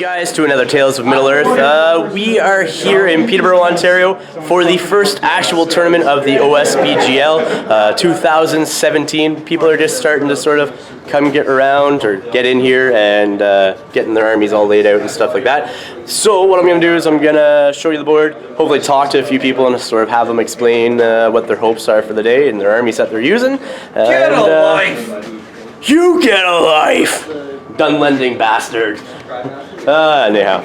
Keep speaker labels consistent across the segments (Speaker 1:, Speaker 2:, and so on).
Speaker 1: guys to another Tales of Middle-earth. We are here in Peterborough, Ontario for the first actual tournament of the OSBGL 2017. People are just starting to sort of come get around or get in here and getting their armies all laid out and stuff like that. So what I'm going to do is I'm going to show you the board, hopefully talk to a few people and sort of have them explain what their hopes are for the day and their armies that they're using.
Speaker 2: Get a life!
Speaker 1: You get a life! Dunlending bastard. Anyhow.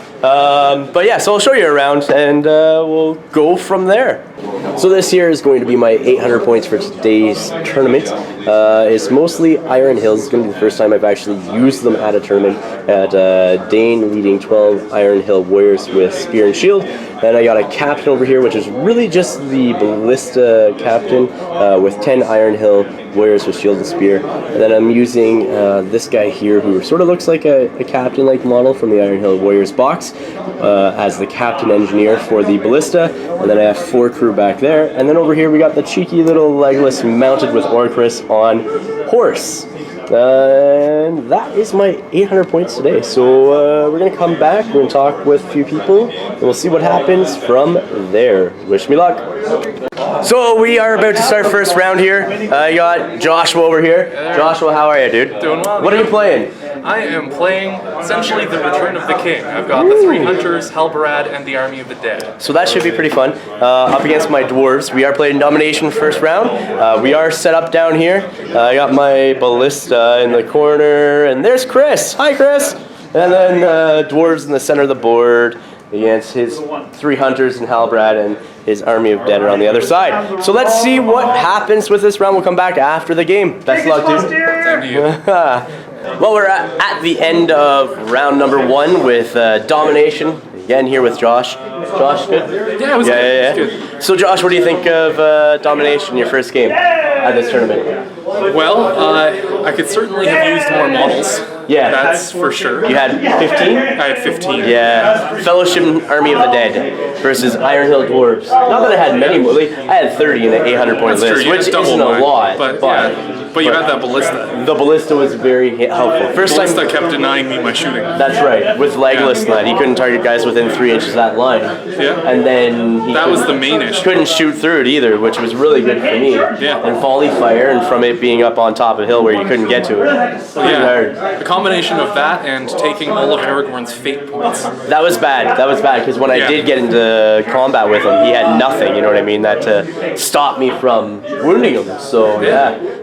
Speaker 1: But yeah, so I'll show you around and we'll go from there. So this here is going to be my 800 points for today's tournament. It's mostly Iron Hills. It's going to be the first time I've actually used them at a tournament at Dane leading 12 Iron Hill Warriors with Spear and Shield. Then I got a captain over here, which is really just the Ballista captain with 10 Iron Hill Warriors with Shield and Spear. And then I'm using this guy here who sort of looks like a captain-like model from the Iron Hill Warriors box as the captain engineer for the Ballista. And then I have 4 crew back there. And then over here we got the cheeky little Legolas mounted with Orcris on horse. And that is my 800 points today. So we're going to come back, we're going to talk with a few people, and we'll see what happens from there. Wish me luck. So we are about to start first round here. You got Joshua over here. Joshua, how are you, dude?
Speaker 2: Doing well.
Speaker 1: What are you playing?
Speaker 2: I am playing essentially the Return of the King. I've got the 3 Hunters, Halbarad, and the Army of the Dead.
Speaker 1: So that should be pretty fun. Up against my dwarves. We are playing Domination first round. We are set up down here. I got my Ballista in the corner, and there's Chris. Hi, Chris. And then dwarves in the center of the board against his 3 Hunters and Halbarad and his Army of Dead are on the other side. So let's see what happens with this round. We'll come back after the game. Best of luck, dude.
Speaker 2: Same to you.
Speaker 1: Well, we're at the end of round number 1 with Domination. Again, here with Josh. Josh, good?
Speaker 2: Yeah, it was good. It was good.
Speaker 1: So, Josh, what do you think of Domination, your first game at this tournament?
Speaker 2: Well, I could certainly have used more models.
Speaker 1: Yeah.
Speaker 2: That's for sure.
Speaker 1: You had 15?
Speaker 2: I had 15.
Speaker 1: Yeah. Fellowship Army of the Dead versus Iron Hill Dwarves. Not that I had many more. I had 30 in the 800 point
Speaker 2: That's
Speaker 1: list,
Speaker 2: true.
Speaker 1: which isn't a lot.
Speaker 2: But you had that Ballista.
Speaker 1: The Ballista was very helpful. First time
Speaker 2: Ballista kept denying me my shooting.
Speaker 1: That's right. With Legolas and that, he couldn't target guys within 3 inches of that line.
Speaker 2: Yeah.
Speaker 1: And then
Speaker 2: That was the main issue.
Speaker 1: Couldn't shoot through it either, which was really good for me.
Speaker 2: Yeah.
Speaker 1: And volley fire, and from it being up on top of a hill where you couldn't get to it.
Speaker 2: Yeah. The combination of that and taking all of Aragorn's fate points.
Speaker 1: That was bad. That was bad because when I did get into combat with him, he had nothing. You know what I mean? That to stop me from wounding him. So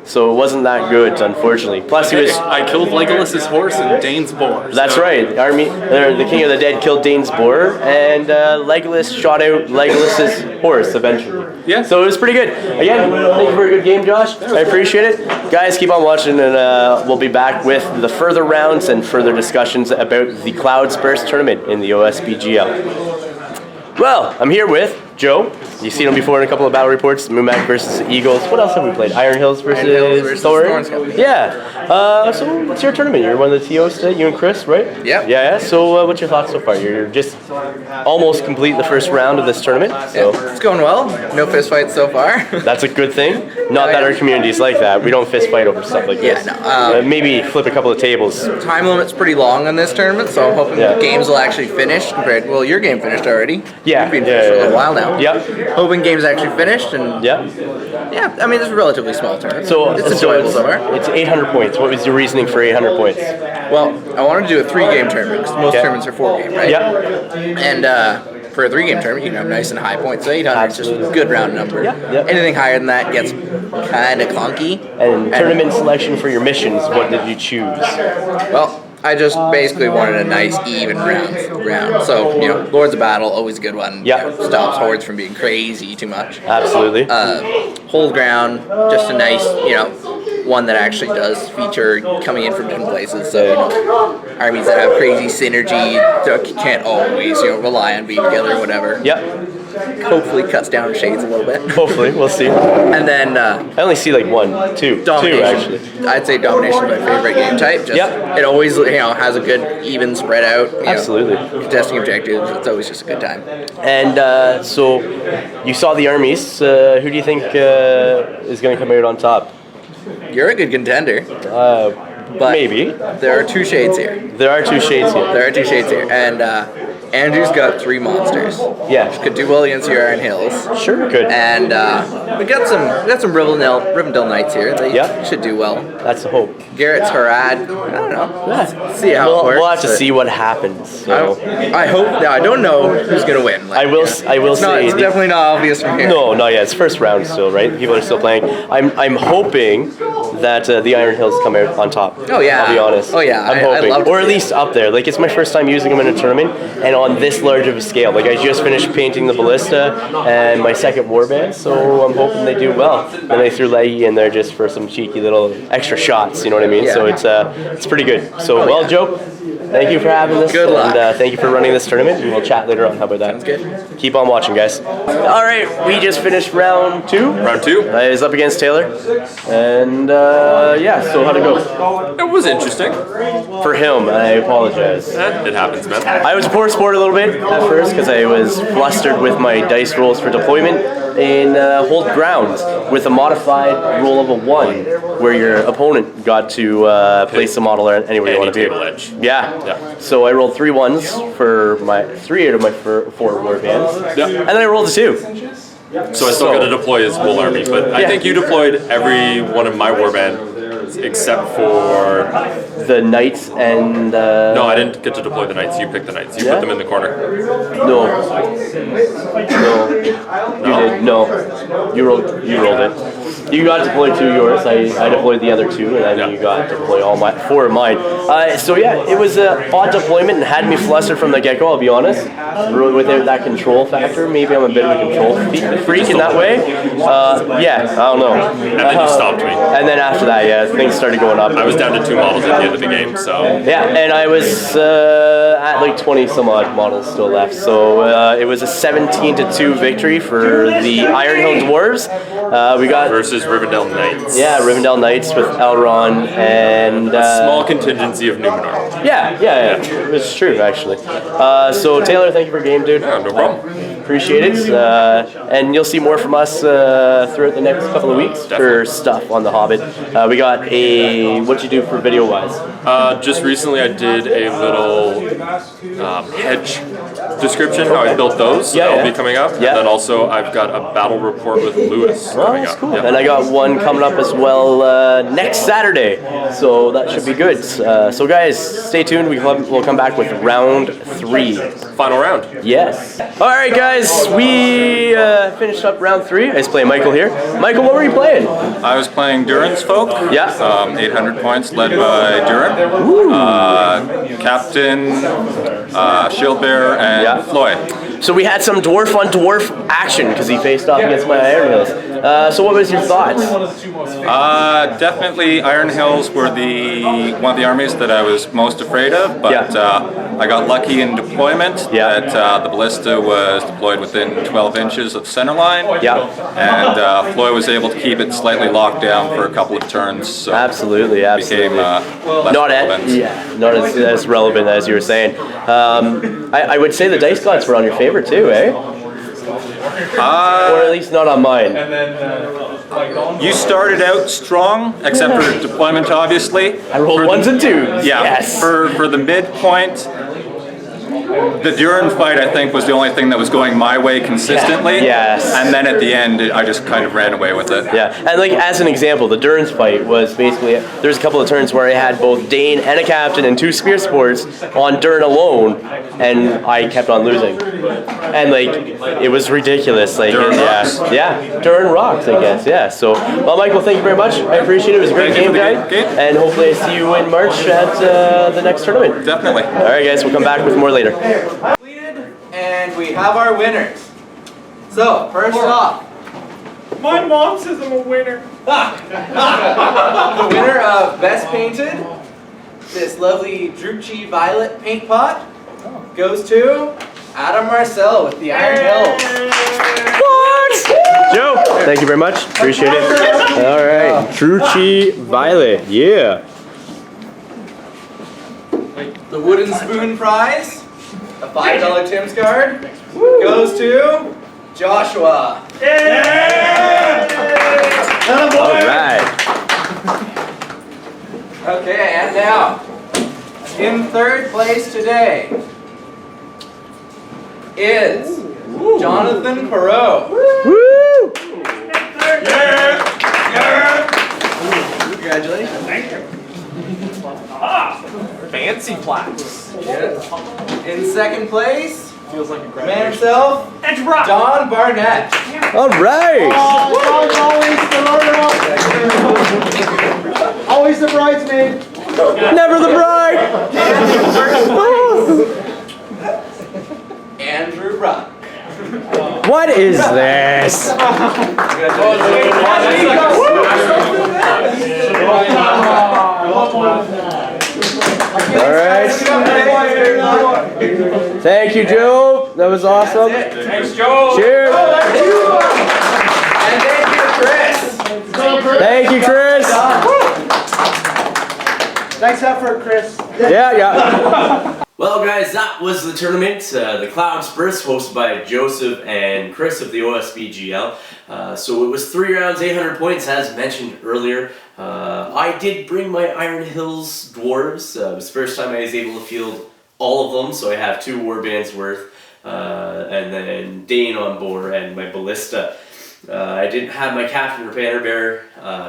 Speaker 1: so it wasn't that good, unfortunately. Plus, he was.
Speaker 2: I killed Legolas's horse and Dane's boar.
Speaker 1: That's right. The King of the Dead killed Dane's boar, and Legolas shot out Legolas's horse eventually.
Speaker 2: Yeah.
Speaker 1: So it was pretty good. Again, thank you for a good game, Josh. I appreciate it. Guys, keep on watching, and we'll be back with the further rounds and further discussions about the Cloud's Burst tournament in the OSBGL. Well, I'm here with Joe. You've seen him before in a couple of battle reports. Moonback versus Eagles. What else have we played? Iron Hills versus Thorns. Yeah. So what's your tournament? You're one of the TOs today, you and Chris, right?
Speaker 3: Yep.
Speaker 1: Yeah. So what's your thoughts so far? You're just almost complete the first round of this tournament. So
Speaker 3: It's going well. No fist fights so far.
Speaker 1: that's a good thing. Not that our community is like that. We don't fist fight over stuff like this. Maybe flip a couple of tables.
Speaker 3: Time limit's pretty long on this tournament, so I'm hoping the games will actually finish compared. Well, your game finished already.
Speaker 1: Yeah.
Speaker 3: You've been finished for a little while now.
Speaker 1: Yep.
Speaker 3: Hoping games actually finished, and
Speaker 1: Yeah.
Speaker 3: I mean, it's a relatively small tournament.
Speaker 1: So
Speaker 3: it's enjoyable so far.
Speaker 1: It's 800 points. What was your reasoning for 800 points?
Speaker 3: Well, I wanted to do a 3-game tournament because most tournaments are 4-game, right?
Speaker 1: Yeah.
Speaker 3: And for a 3-game tournament, you can have nice and high points. So 800 is just a good round number.
Speaker 1: Yeah.
Speaker 3: Anything higher than that gets kind of clunky.
Speaker 1: And tournament selection for your missions, what did you choose?
Speaker 3: Well, I just basically wanted a nice, even round. So, Lords of Battle, always a good one.
Speaker 1: Yeah.
Speaker 3: Stops hordes from being crazy too much.
Speaker 1: Absolutely.
Speaker 3: Hold Ground, just a nice, one that actually does feature coming in from different places. So, armies that have crazy synergy can't always, rely on being together or whatever.
Speaker 1: Yep.
Speaker 3: Hopefully cuts down shades a little bit.
Speaker 1: Hopefully, we'll see.
Speaker 3: And then
Speaker 1: I only see like two actually.
Speaker 3: I'd say Domination is my favorite game type. It always has a good even spread out.
Speaker 1: Absolutely.
Speaker 3: Contesting objectives. It's always just a good time.
Speaker 1: And so you saw the armies. Who do you think is going to come out on top?
Speaker 3: You're a good contender. But
Speaker 1: Maybe.
Speaker 3: there are 2 shades here.
Speaker 1: There are 2 shades here.
Speaker 3: There are 2 shades here, and Andrew's got 3 monsters.
Speaker 1: Yeah.
Speaker 3: Which could do well against your Iron Hills.
Speaker 1: Sure, good.
Speaker 3: And we got some Rivendell Knights here. They should do well.
Speaker 1: That's the hope.
Speaker 3: Garrett's Harad. I don't know.
Speaker 1: Yeah.
Speaker 3: See how it works.
Speaker 1: We'll have to see what happens. So.
Speaker 3: I hope. I don't know who's gonna win. Like,
Speaker 1: I will say
Speaker 3: it's definitely not obvious from here.
Speaker 1: No, not yet. It's first round still, right? People are still playing. I'm hoping that the Iron Hills come out on top.
Speaker 3: Oh yeah.
Speaker 1: I'll be honest.
Speaker 3: Oh yeah.
Speaker 1: I'm hoping,
Speaker 3: I love
Speaker 1: or at least up there. Like it's my first time using them in a tournament, and on this large of a scale. Like I just finished painting the Ballista and my second warband, so I'm hoping they do well. And they threw Leggy in there just for some cheeky little extra shots. You know what I mean?
Speaker 3: Yeah.
Speaker 1: So it's pretty good. So Joe. Thank you for having this.
Speaker 3: Good luck.
Speaker 1: And thank you for running this tournament. And we'll chat later on. How about that?
Speaker 3: Sounds good.
Speaker 1: Keep on watching, guys. All right, we just finished round 2.
Speaker 2: Round 2.
Speaker 1: I was up against Taylor. And yeah, so how'd it go?
Speaker 2: It was interesting.
Speaker 1: For him, I apologize.
Speaker 2: It happens, man.
Speaker 1: I was poor sport a little bit at first because I was flustered with my dice rolls for deployment in Hold Ground with a modified roll of a 1 where your opponent got to place the model anywhere you want to be.
Speaker 2: Table edge.
Speaker 1: Yeah.
Speaker 2: Yeah.
Speaker 1: So I rolled 3 1s for my 3 out of my 4 warbands.
Speaker 2: Yeah.
Speaker 1: And then I rolled a 2.
Speaker 2: So I still got to deploy his whole army, but I think you deployed every one of my warband except for
Speaker 1: the knights and
Speaker 2: no, I didn't get to deploy the knights. You picked the knights. You put them in the corner.
Speaker 1: No. You did. No. You rolled it. You got to deploy 2 of yours. I deployed the other 2, and then you got to deploy all 4 of mine. So yeah, it was an odd deployment and had me flustered from the get-go. I'll be honest. Really, without that control factor, maybe I'm a bit of a control freak in that way. Yeah, I don't know.
Speaker 2: And then you stopped me.
Speaker 1: And then after that, yeah, things started going up.
Speaker 2: I was down to 2 models at the end of the game, so
Speaker 1: yeah, and I was at like 20 some odd models still left. So it was a 17-2 victory for the Iron Hill Dwarves. We got
Speaker 2: versus Rivendell Knights.
Speaker 1: Yeah, Rivendell Knights with Elrond and
Speaker 2: small contingency of Numenor.
Speaker 1: Yeah, it's true actually. So Taylor, thank you for game, dude.
Speaker 2: Yeah, no problem.
Speaker 1: Appreciate it, and you'll see more from us throughout the next couple of weeks for stuff on The Hobbit. We got what'd you do for video-wise?
Speaker 2: Just recently I did a little hedge description, how I built those, so that'll be coming up. And then also I've got a battle report with Lewis coming up.
Speaker 1: Cool. And I got one coming up as well next Saturday, so that should be good. So guys, stay tuned. We'll come back with round 3.
Speaker 2: Final round.
Speaker 1: Yes. All right, guys, we finished up round 3. I was playing Michael here. Michael, what were you playing?
Speaker 4: I was playing Durin's Folk.
Speaker 1: Yeah.
Speaker 4: 800 points, led by Durin. Captain, Shieldbearer, and Floyd.
Speaker 1: So we had some dwarf on dwarf action because he faced off against my Iron Hills. So what was your thoughts?
Speaker 4: Definitely Iron Hills were one of the armies that I was most afraid of, but I got lucky in deployment that the Ballista was deployed within 12 inches of centerline. And Floyd was able to keep it slightly locked down for a couple of turns. So
Speaker 1: absolutely.
Speaker 4: It became less relevant.
Speaker 1: Not as relevant as you were saying. I would say the dice gods were on your favor too, eh? Or at least not on mine.
Speaker 4: You started out strong, except for deployment, obviously.
Speaker 1: I rolled 1s and 2s.
Speaker 4: Yeah.
Speaker 1: Yes.
Speaker 4: For the midpoint, the Durin fight, I think, was the only thing that was going my way consistently.
Speaker 1: Yes.
Speaker 4: And then at the end, I just kind of ran away with it.
Speaker 1: Yeah. And like as an example, the Durin's fight was basically there's a couple of turns where I had both Dane and a captain and 2 spear sports on Durin alone, and I kept on losing. And like it was ridiculous. Like
Speaker 4: Durin rocks.
Speaker 1: Durin rocks, I guess. Yeah. So well, Michael, thank you very much. I appreciate it. It was a great game, guys. And hopefully I see you in March at the next tournament.
Speaker 4: Definitely.
Speaker 1: All right, guys. We'll come back with more later.
Speaker 3: Completed, and we have our winners. So, first off,
Speaker 5: my mom says I'm a winner.
Speaker 3: the winner of Best Painted, this lovely Drupchi Violet paint pot, goes to Adam Marcel with the Iron Hills.
Speaker 1: What? Joe, thank you very much. Appreciate it. All right, Drupchi Violet. Yeah.
Speaker 3: The Wooden Spoon Prize, a $5 Tim's card, goes to Joshua.
Speaker 1: All right.
Speaker 3: Okay, and Now, in third place today is Jonathan Perot.
Speaker 1: Woo!
Speaker 3: Congratulations.
Speaker 5: Thank you. Fancy plaques.
Speaker 3: Yeah. In second place,
Speaker 5: Feels like a
Speaker 3: man
Speaker 5: graduation.
Speaker 3: himself,
Speaker 5: Edge rock.
Speaker 3: Don Barnett.
Speaker 1: All right.
Speaker 6: Always the bridesmaid.
Speaker 1: Never the bride.
Speaker 3: Andrew Ruck.
Speaker 1: What is this? All right. Thank you, Joe. That was awesome.
Speaker 5: Thanks, Joe.
Speaker 1: Cheers.
Speaker 3: And thank you, Chris.
Speaker 1: Thank you, Chris.
Speaker 6: Nice effort, Chris.
Speaker 1: Yeah. Well, guys, that was the tournament. The Cloud Spurs, hosted by Joseph and Chris of the OSBGL. So it was 3 rounds, 800 points, as mentioned earlier. I did bring my Iron Hills Dwarves. It was the first time I was able to field all of them, so I have 2 warbands worth. And then Dane on board and my Ballista. I didn't have my Captain or Banner Bearer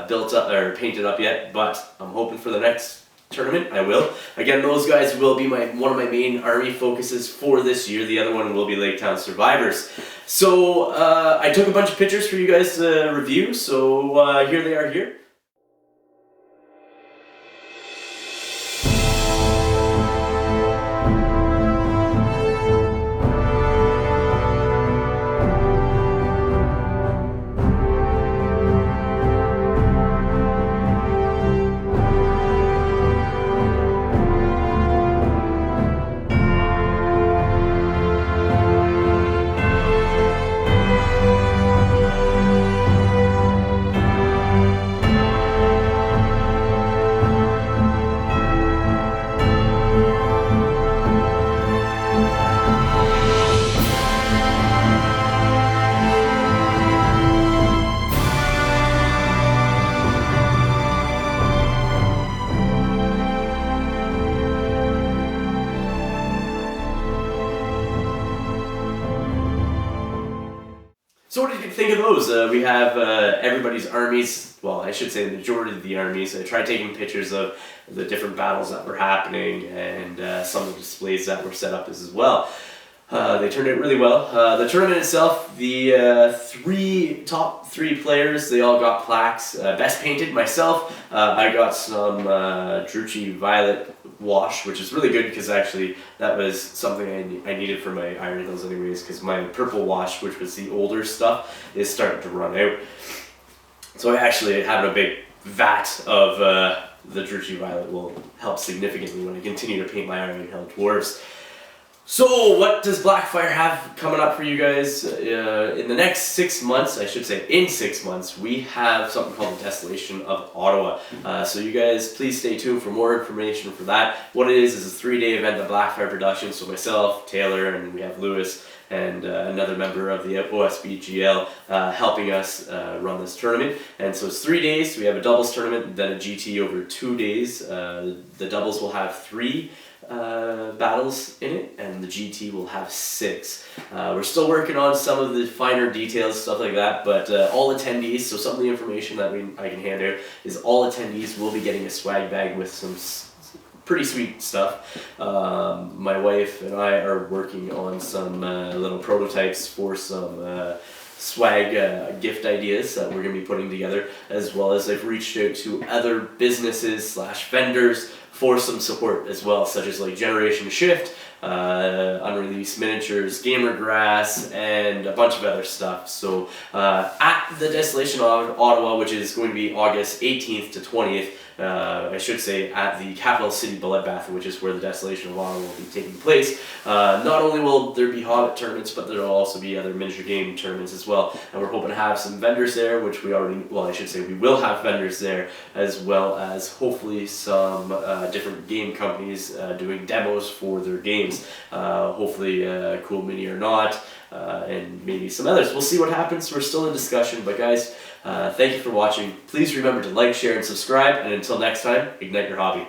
Speaker 1: built up or painted up yet, but I'm hoping for the next tournament I will. Again, those guys will be one of my main army focuses for this year. The other one will be Lake Town Survivors. So I took a bunch of pictures for you guys to review, so here they are here. So what did you think of those? We have everybody's armies, well, I should say the majority of the armies. I tried taking pictures of the different battles that were happening and some of the displays that were set up as well. They turned out really well. The tournament itself, the top three players, they all got plaques. Best painted, myself, I got some Druchii Violet wash, which is really good because actually that was something I needed for my Iron Hills anyways, because my purple wash, which was the older stuff, is starting to run out. So I actually having a big vat of the Druchii Violet will help significantly when I continue to paint my Iron Hill dwarves. So what does Blackfyre have coming up for you guys? In the next 6 months, I should say in 6 months, we have something called the Desolation of Ottawa. So you guys please stay tuned for more information for that. What it is a 3-day event at Blackfyre Productions. So myself, Taylor, and we have Lewis and another member of the OSBGL helping us run this tournament. And so it's 3 days. We have a doubles tournament, then a GT over 2 days. The doubles will have 3 battles in it, and the GT will have 6. We're still working on some of the finer details, stuff like that, but all attendees, so some of the information that I can hand out is all attendees will be getting a swag bag with some pretty sweet stuff. My wife and I are working on some little prototypes for some swag gift ideas that we're going to be putting together, as well as I've reached out to other businesses / vendors for some support as well, such as like Generation Shift, Unreleased Miniatures, Gamer Grass, and a bunch of other stuff. So at the Desolation of Ottawa, which is going to be August 18th to 20th, I should say at the capital city Bloodbath, which is where the Desolation of Ottawa will be taking place. Not only will there be Hobbit tournaments, but there will also be other miniature game tournaments as well. And we're hoping to have some vendors there, which we already, well, I should say we will have vendors there, as well as hopefully some different game companies doing demos for their games. Hopefully Cool Mini or not, and maybe some others. We'll see what happens. We're still in discussion, but guys, thank you for watching. Please remember to like, share, and subscribe, and until next time, ignite your hobby.